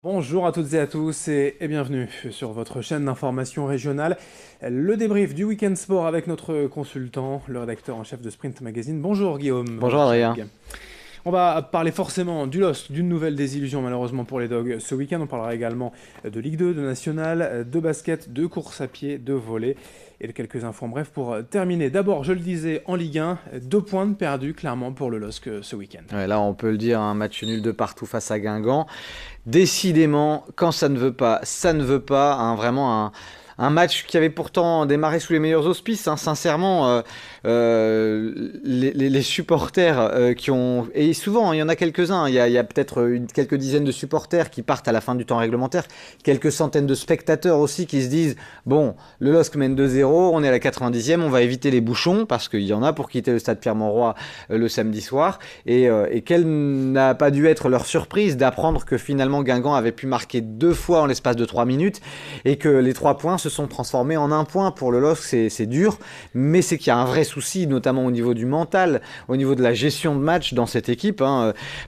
Bonjour à toutes et à tous et bienvenue sur votre chaîne d'information régionale. Le débrief du Week-end Sport avec notre consultant, le rédacteur en chef de Sprint Magazine. Bonjour Guillaume Bonjour Adrien. Chag. On va parler forcément du LOSC, d'une nouvelle désillusion malheureusement pour les Dogs ce week-end. On parlera également de Ligue 2, de National, de basket, de course à pied, de volley et de quelques infos en bref pour terminer. D'abord, je le disais, en Ligue 1, 2 points de perdus clairement pour le LOSC ce week-end. Ouais, là, on peut le dire, un match nul de partout face à Guingamp. Décidément, quand ça ne veut pas, ça ne veut pas. Vraiment un match qui avait pourtant démarré sous les meilleurs auspices. Sincèrement, les supporters qui ont... Et souvent, il y en a quelques-uns. Il y a peut-être quelques dizaines de supporters qui partent à la fin du temps réglementaire. Quelques centaines de spectateurs aussi qui se disent « Bon, le LOSC mène 2-0, on est à la 90e, on va éviter les bouchons. » Parce qu'il y en a pour quitter le stade Pierre-Mauroy le samedi soir. Et quelle n'a pas dû être leur surprise d'apprendre que finalement Guingamp avait pu marquer 2 fois en l'espace de 3 minutes et que les 3 points se sont transformés en 1 point pour le LOSC. C'est dur, mais c'est qu'il y a un vrai souci, notamment au niveau du mental, au niveau de la gestion de match dans cette équipe,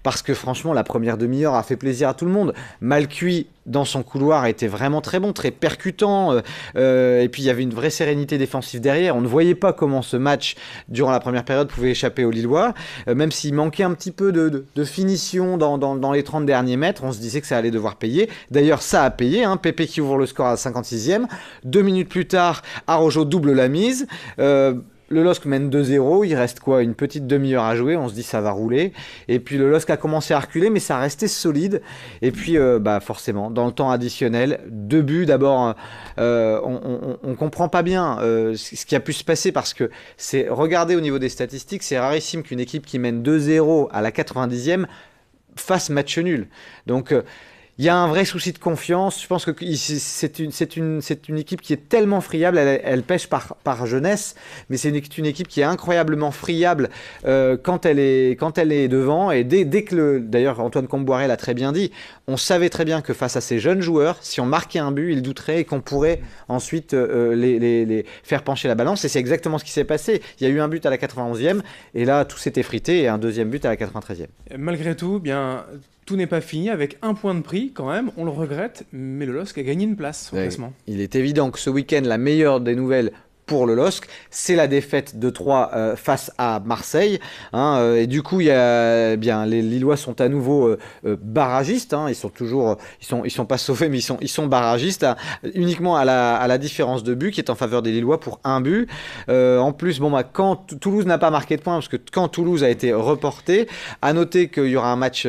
parce que franchement, la première demi-heure a fait plaisir à tout le monde. Malcuit dans son couloir était vraiment très bon, très percutant, et puis il y avait une vraie sérénité défensive derrière. On ne voyait pas comment ce match, durant la première période, pouvait échapper aux Lillois, même s'il manquait un petit peu de finition dans les 30 derniers mètres. On se disait que ça allait devoir payer. D'ailleurs, ça a payé, Pépé qui ouvre le score à la 56e. 2 minutes plus tard, Araujo double la mise. Le LOSC mène 2-0, il reste quoi, une petite demi-heure à jouer, on se dit ça va rouler. Et puis le LOSC a commencé à reculer, mais ça restait solide. Et puis forcément, dans le temps additionnel, 2 buts. D'abord, on comprend pas bien ce qui a pu se passer, parce que regardez au niveau des statistiques, c'est rarissime qu'une équipe qui mène 2-0 à la 90e fasse match nul. Donc il y a un vrai souci de confiance. Je pense que c'est une équipe qui est tellement friable. Elle pêche par jeunesse, mais c'est une équipe qui est incroyablement friable quand elle est devant. Et dès que d'ailleurs Antoine Comboiré l'a très bien dit, on savait très bien que face à ces jeunes joueurs, si on marquait un but, ils douteraient et qu'on pourrait ensuite les faire pencher la balance. Et c'est exactement ce qui s'est passé. Il y a eu un but à la 91e et là tout s'est effrité, et un deuxième but à la 93e. Malgré tout, bien... Tout n'est pas fini, avec 1 point de prix quand même, on le regrette, mais le LOSC a gagné une place au classement. Il est évident que ce week-end, la meilleure des nouvelles pour le LOSC, c'est la défaite de 3 face à Marseille. Et du coup, les Lillois sont à nouveau barragistes. Ils sont toujours, ils sont pas sauvés, mais ils sont barragistes, uniquement à la différence de but qui est en faveur des Lillois pour 1 but. En plus, quand Toulouse n'a pas marqué de points, parce que quand Toulouse a été reporté, à noter qu'il y aura un match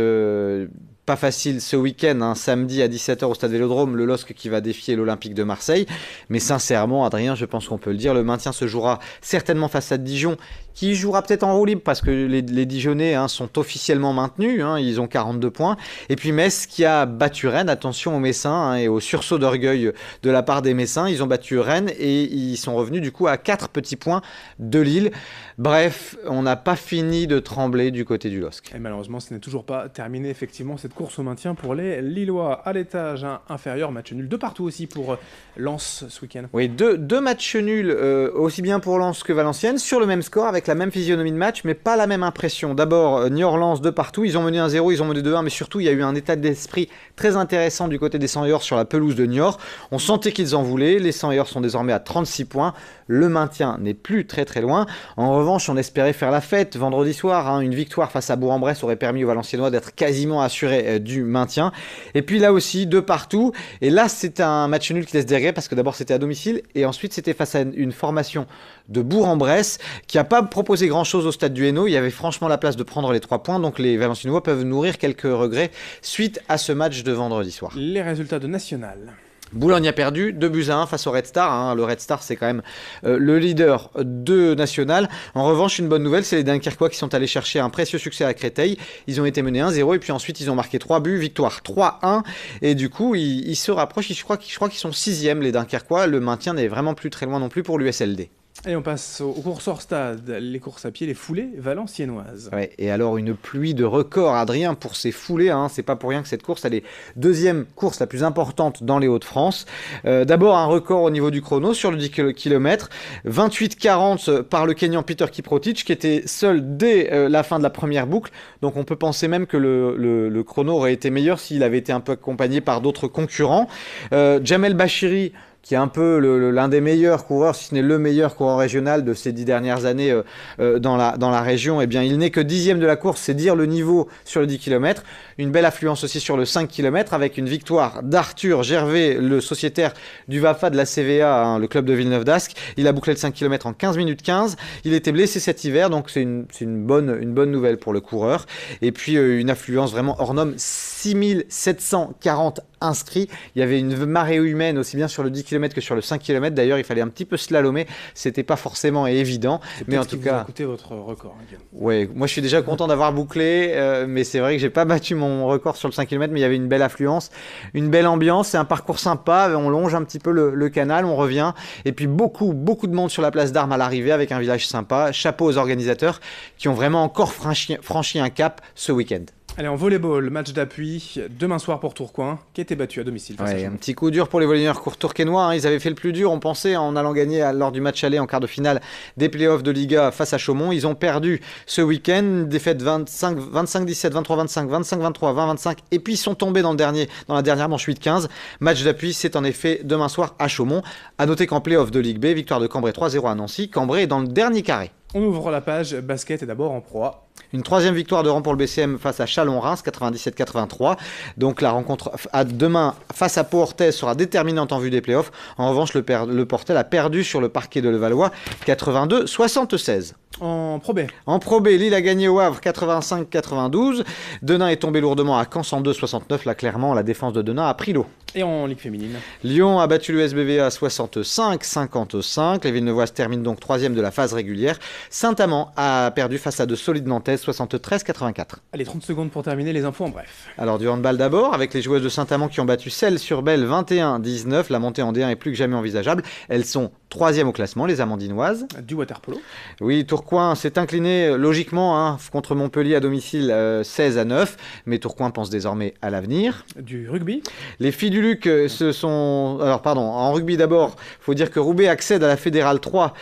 pas facile ce week-end, samedi à 17h au Stade Vélodrome, le LOSC qui va défier l'Olympique de Marseille. Mais sincèrement, Adrien, je pense qu'on peut le dire, le maintien se jouera certainement face à Dijon, qui jouera peut-être en roue libre, parce que les Dijonnais sont officiellement maintenus, ils ont 42 points. Et puis Metz qui a battu Rennes, attention aux Messins et au sursaut d'orgueil de la part des Messins. Ils ont battu Rennes et ils sont revenus du coup à 4 petits points de Lille. Bref, on n'a pas fini de trembler du côté du LOSC. Et malheureusement, ce n'est toujours pas terminé, effectivement, cette course au maintien pour les Lillois. À l'étage inférieur, match nul de partout aussi pour Lens ce week-end. Oui, deux matchs nuls, aussi bien pour Lens que Valenciennes, sur le même score, avec la même physionomie de match, mais pas la même impression. D'abord, Niort-Lens de partout, ils ont mené 1-0, ils ont mené 2-1, mais surtout, il y a eu un état d'esprit très intéressant du côté des Sangors sur la pelouse de Niort. On sentait qu'ils en voulaient, les Sangors sont désormais à 36 points, le maintien n'est plus très très loin. En revanche, on espérait faire la fête vendredi soir, une victoire face à Bourg-en-Bresse aurait permis aux Valenciennois d'être quasiment assurés du maintien. Et puis là aussi, de partout, et là c'est un match nul qui laisse des regrets, parce que d'abord c'était à domicile, et ensuite c'était face à une formation de Bourg-en-Bresse qui n'a pas proposé grand chose au stade du Hainaut. Il y avait franchement la place de prendre les 3 points, donc les Valenciennois peuvent nourrir quelques regrets suite à ce match de vendredi soir. Les résultats de National. Boulogne a perdu 2-1 face au Red Star. Le Red Star, c'est quand même le leader de National. En revanche, une bonne nouvelle, c'est les Dunkerquois qui sont allés chercher un précieux succès à Créteil. Ils ont été menés 1-0 et puis ensuite ils ont marqué 3 buts, victoire 3-1. Et du coup, ils se rapprochent. Je crois qu'ils sont 6e, les Dunkerquois. Le maintien n'est vraiment plus très loin non plus pour l'USLD. Et on passe aux courses hors stade, les courses à pied, les foulées valenciennoises. Ouais, et alors une pluie de records, Adrien, pour ces foulées. Hein. C'est pas pour rien que cette course, elle est deuxième course la plus importante dans les Hauts-de-France. D'abord un record au niveau du chrono sur le 10 km, 28,40 par le Kenyan Peter Kiprotich, qui était seul dès la fin de la première boucle. Donc on peut penser même que le chrono aurait été meilleur s'il avait été un peu accompagné par d'autres concurrents. Jamel Bachiri, qui est un peu l'un des meilleurs coureurs, si ce n'est le meilleur coureur régional de ces 10 dernières années dans la région, eh bien, il n'est que 10e de la course, c'est dire le niveau sur le 10 km. Une belle affluence aussi sur le 5 km avec une victoire d'Arthur Gervais, le sociétaire du VAFA de la CVA, hein, le club de Villeneuve-d'Ascq. Il a bouclé le 5 km en 15 minutes 15. Il était blessé cet hiver, donc c'est une bonne nouvelle pour le coureur. Et puis une affluence vraiment hors norme, 6740 inscrits. Il y avait une marée humaine aussi bien sur le 10 km que sur le 5 km. D'ailleurs, il fallait un petit peu slalomer. C'était pas forcément évident. Mais en tout cas, vous a coûté votre record. Hein, ouais, moi je suis déjà content d'avoir bouclé, mais c'est vrai que j'ai pas battu mon record sur le 5 km, mais il y avait une belle affluence, une belle ambiance. C'est un parcours sympa. On longe un petit peu le canal, on revient. Et puis beaucoup de monde sur la place d'Armes à l'arrivée avec un village sympa. Chapeau aux organisateurs qui ont vraiment encore franchi un cap ce week-end. Allez, en volleyball, match d'appui, demain soir pour Tourcoing, qui a été battu à domicile. Ouais, un petit coup dur pour les volleyeurs tourquenois. Hein. Ils avaient fait le plus dur, on pensait, en allant gagner lors du match aller en quart de finale des playoffs de Liga face à Chaumont. Ils ont perdu ce week-end, défaite 25-17, 23-25, 25-23, 20-25, et puis ils sont tombés dans la dernière manche 8-15. Match d'appui, c'est en effet demain soir à Chaumont. À noter qu'en playoff de Ligue B, victoire de Cambrai 3-0 à Nancy. Cambrai est dans le dernier carré. On ouvre la page basket et d'abord en Pro A. Une troisième victoire de rang pour le BCM face à Chalon-Reims, 97-83. Donc la rencontre à demain face à Pau-Orthez sera déterminante en vue des playoffs. En revanche, le Portel a perdu sur le parquet de Levallois, 82-76. En Pro B. En Pro B, Lille a gagné au Havre 85-92. Denain est tombé lourdement à Caen 102-69. Là, clairement, la défense de Denain a pris l'eau. Et en Ligue féminine. Lyon a battu le SBVA 65-55. Les Villeneuvoises terminent donc troisième de la phase régulière. Saint-Amand a perdu face à de solides Nantaises 73-84. Allez, 30 secondes pour terminer les infos en bref. Alors du handball d'abord, avec les joueuses de Saint-Amand qui ont battu Celles-sur-Belle 21-19. La montée en D1 est plus que jamais envisageable. Elles sont troisième au classement, les Amandinoises. Du water-polo. Oui, Tourcoing s'est incliné logiquement contre Montpellier à domicile 16-9. Mais Tourcoing pense désormais à l'avenir. Du rugby. Les filles du Luc en rugby d'abord, il faut dire que Roubaix accède à la Fédérale 3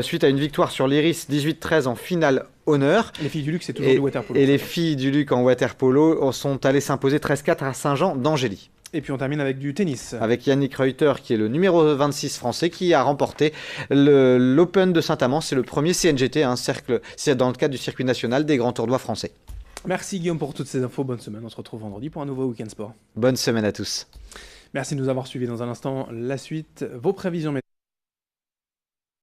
suite à une victoire sur l'Iris 18-13 en finale honneur. Les filles du Luc, c'est toujours du water-polo. Et les filles du Luc en water-polo sont allées s'imposer 13-4 à Saint-Jean d'Angély. Et puis on termine avec du tennis. Avec Yannick Reuter, qui est le numéro 26 français, qui a remporté l'Open de Saint-Amand. C'est le premier CNGT, c'est dans le cadre du circuit national des grands tournois français. Merci Guillaume pour toutes ces infos. Bonne semaine. On se retrouve vendredi pour un nouveau Week-end Sport. Bonne semaine à tous. Merci de nous avoir suivis. Dans un instant, la suite, vos prévisions.